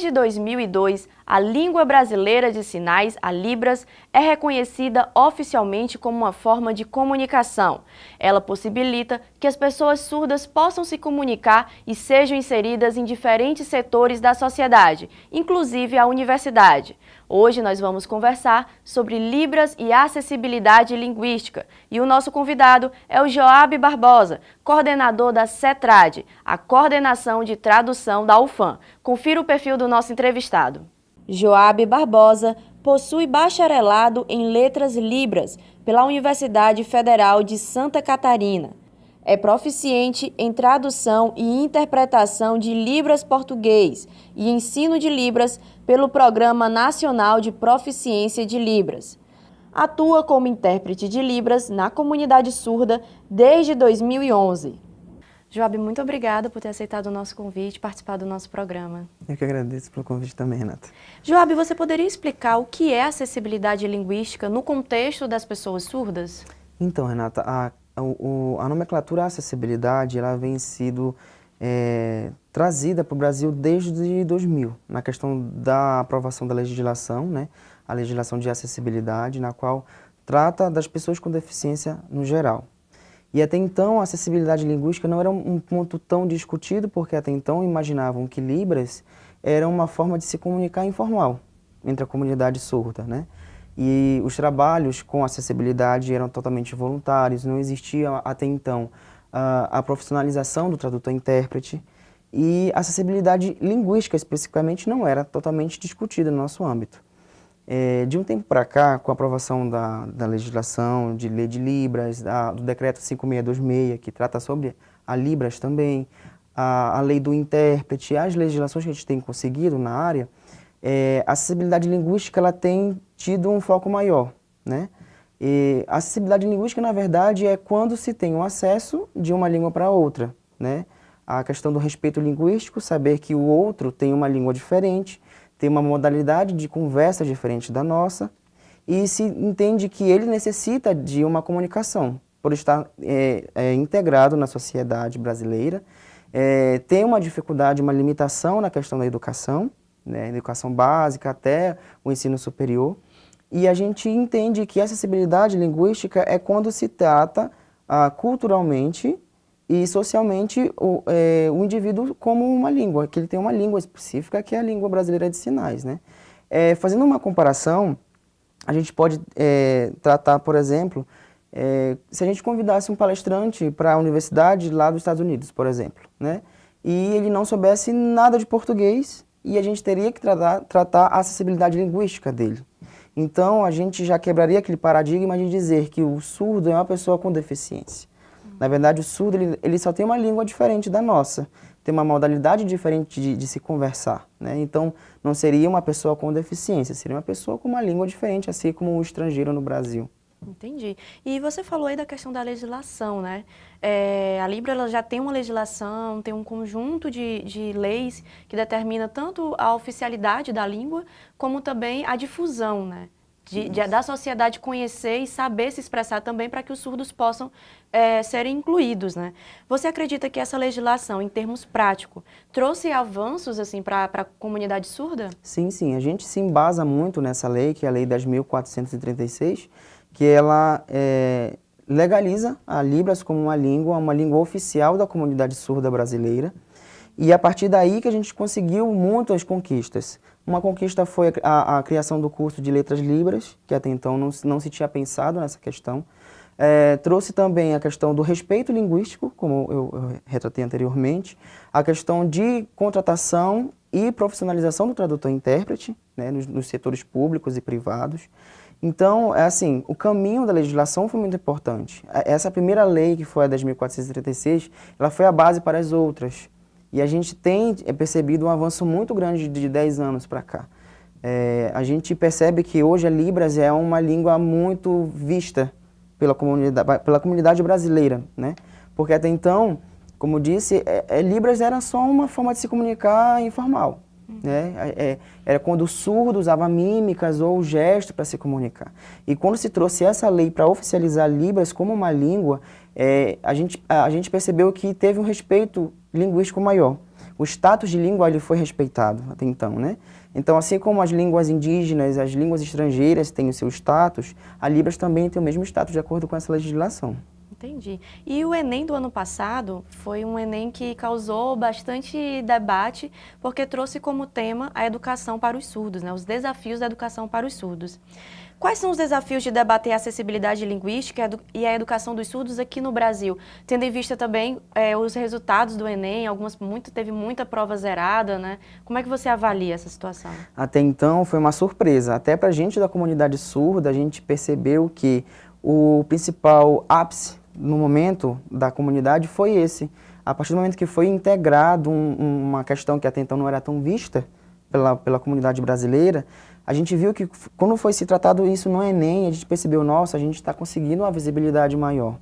Desde 2002, a língua brasileira de sinais, a Libras, é reconhecida oficialmente como uma forma de comunicação. Ela possibilita que as pessoas surdas possam se comunicar e sejam inseridas em diferentes setores da sociedade, inclusive a universidade. Hoje nós vamos conversar sobre Libras e acessibilidade linguística. E o nosso convidado é o Joab Barbosa, coordenador da CETRAD, a Coordenação de Tradução da UFAM. Confira o perfil do nosso entrevistado. Joab Barbosa possui bacharelado em Letras Libras pela Universidade Federal de Santa Catarina. É proficiente em tradução e interpretação de Libras português e ensino de Libras pelo Programa Nacional de Proficiência de Libras. Atua como intérprete de Libras na comunidade surda desde 2011. Joab, muito obrigada por ter aceitado o nosso convite e participar do nosso programa. Eu que agradeço pelo convite também, Renata. Joab, você poderia explicar o que é acessibilidade linguística no contexto das pessoas surdas? Então, Renata, a nomenclatura acessibilidade ela vem sido trazida para o Brasil desde 2000, na questão da aprovação da legislação, né? A legislação de acessibilidade, na qual trata das pessoas com deficiência no geral. E até então a acessibilidade linguística não era um ponto tão discutido, porque até então imaginavam que Libras era uma forma de se comunicar informal entre a comunidade surda, né? E os trabalhos com acessibilidade eram totalmente voluntários, não existia até então a profissionalização do tradutor-intérprete, e a acessibilidade linguística especificamente não era totalmente discutida no nosso âmbito. De um tempo para cá, com a aprovação da legislação de lei de Libras, do decreto 5626, que trata sobre a Libras também, a lei do intérprete, as legislações que a gente tem conseguido na área, a acessibilidade linguística ela tem tido um foco maior, né? E a acessibilidade linguística, na verdade, é quando se tem o acesso de uma língua para outra, né? A questão do respeito linguístico, saber que o outro tem uma língua diferente, tem uma modalidade de conversa diferente da nossa, e se entende que ele necessita de uma comunicação, por estar integrado na sociedade brasileira, tem uma dificuldade, uma limitação na questão da educação, né, educação básica até o ensino superior, e a gente entende que a acessibilidade linguística é quando se trata culturalmente e socialmente o indivíduo como uma língua, que ele tem uma língua específica, que é a língua brasileira de sinais, né? Fazendo uma comparação, a gente pode tratar, por exemplo, se a gente convidasse um palestrante para a universidade lá dos Estados Unidos, por exemplo, né? E ele não soubesse nada de português, e a gente teria que tratar a acessibilidade linguística dele. Então, a gente já quebraria aquele paradigma de dizer que o surdo é uma pessoa com deficiência. Na verdade, o surdo ele só tem uma língua diferente da nossa, tem uma modalidade diferente de se conversar, né? Então, não seria uma pessoa com deficiência, seria uma pessoa com uma língua diferente, assim como um estrangeiro no Brasil. Entendi. E você falou aí da questão da legislação, né? A Libra ela já tem uma legislação, tem um conjunto de leis que determina tanto a oficialidade da língua, como também a difusão, né? Da sociedade conhecer e saber se expressar também para que os surdos possam serem incluídos, né? Você acredita que essa legislação, em termos práticos, trouxe avanços assim, para a comunidade surda? Sim, sim. A gente se embasa muito nessa lei, que é a Lei 10.436, que ela legaliza a Libras como uma língua oficial da comunidade surda brasileira. E a partir daí que a gente conseguiu muitas conquistas. Uma conquista foi a criação do curso de Letras Libras, que até então não se tinha pensado nessa questão. Trouxe também a questão do respeito linguístico, como eu retratei anteriormente, a questão de contratação e profissionalização do tradutor-intérprete, né, nos setores públicos e privados. Então, assim, o caminho da legislação foi muito importante. Essa primeira lei, que foi a 10.436, ela foi a base para as outras. E a gente tem percebido um avanço muito grande de 10 anos para cá. A gente percebe que hoje a Libras é uma língua muito vista pela comunidade brasileira, né? Porque até então, como disse, Libras era só uma forma de se comunicar informal. Né? Era quando o surdo usava mímicas ou gesto para se comunicar. E quando se trouxe essa lei para oficializar Libras como uma língua, a gente percebeu que teve um respeito linguístico maior. o status de língua ele foi respeitado até então, né? Então, assim como as línguas indígenas, as línguas estrangeiras têm o seu status, a Libras também tem o mesmo status de acordo com essa legislação. Entendi. E o Enem do ano passado foi um Enem que causou bastante debate, porque trouxe como tema a educação para os surdos, né? Os desafios da educação para os surdos. Quais são os desafios de debater a acessibilidade linguística e a educação dos surdos aqui no Brasil? Tendo em vista também os resultados do Enem, teve muita prova zerada, né? Como é que você avalia essa situação? Até então foi uma surpresa. Até para a gente da comunidade surda, a gente percebeu que o principal ápice no momento da comunidade foi esse. A partir do momento que foi integrado uma questão que até então não era tão vista pela comunidade brasileira, a gente viu que quando foi se tratado isso no Enem, a gente percebeu, nossa, a gente está conseguindo uma visibilidade maior.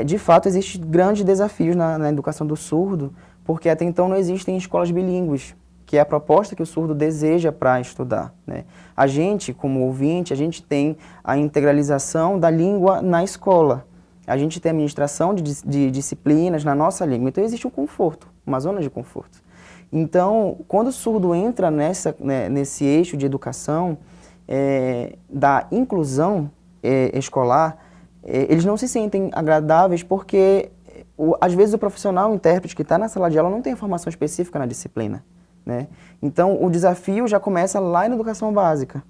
De fato, existem grandes desafios na educação do surdo, porque até então não existem escolas bilíngues, que é a proposta que o surdo deseja para estudar, né? A gente, como ouvinte, a gente tem a integralização da língua na escola. A gente tem a administração de disciplinas na nossa língua. Então, existe um conforto, uma zona de conforto. Então, quando o surdo entra nesse eixo de educação, da inclusão escolar, eles não se sentem agradáveis porque, às vezes, o profissional, o intérprete que está na sala de aula não tem formação específica na disciplina, né? Então, o desafio já começa lá na educação básica.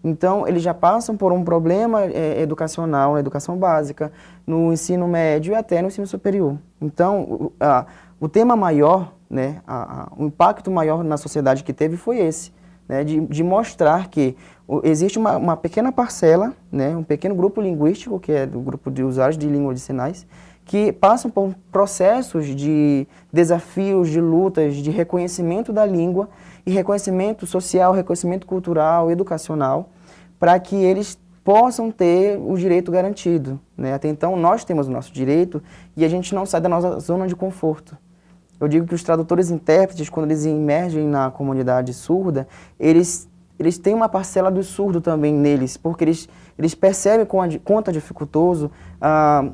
Então, eles já passam por um problema educacional na educação básica, no ensino médio e até no ensino superior. Então, o tema maior, né, o impacto maior na sociedade que teve foi esse, né, de mostrar que existe uma pequena parcela, né, um pequeno grupo linguístico, que é do grupo de usuários de língua de sinais, que passam por processos de desafios, de lutas, de reconhecimento da língua e reconhecimento social, reconhecimento cultural, educacional, para que eles possam ter o direito garantido, né? Até então, nós temos o nosso direito e a gente não sai da nossa zona de conforto. Eu digo que os tradutores e intérpretes, quando eles emergem na comunidade surda, eles têm uma parcela do surdo também neles, porque eles percebem quanto é dificultoso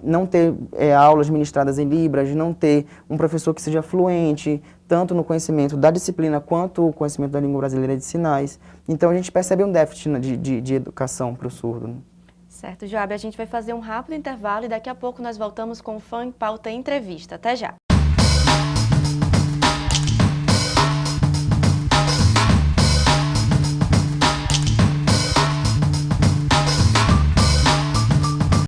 não ter aulas ministradas em Libras, não ter um professor que seja fluente, tanto no conhecimento da disciplina quanto o conhecimento da língua brasileira de sinais. Então, a gente percebe um déficit de educação para o surdo. Certo, Joab, a gente vai fazer um rápido intervalo e daqui a pouco nós voltamos com o Fã em Pauta Entrevista. Até já!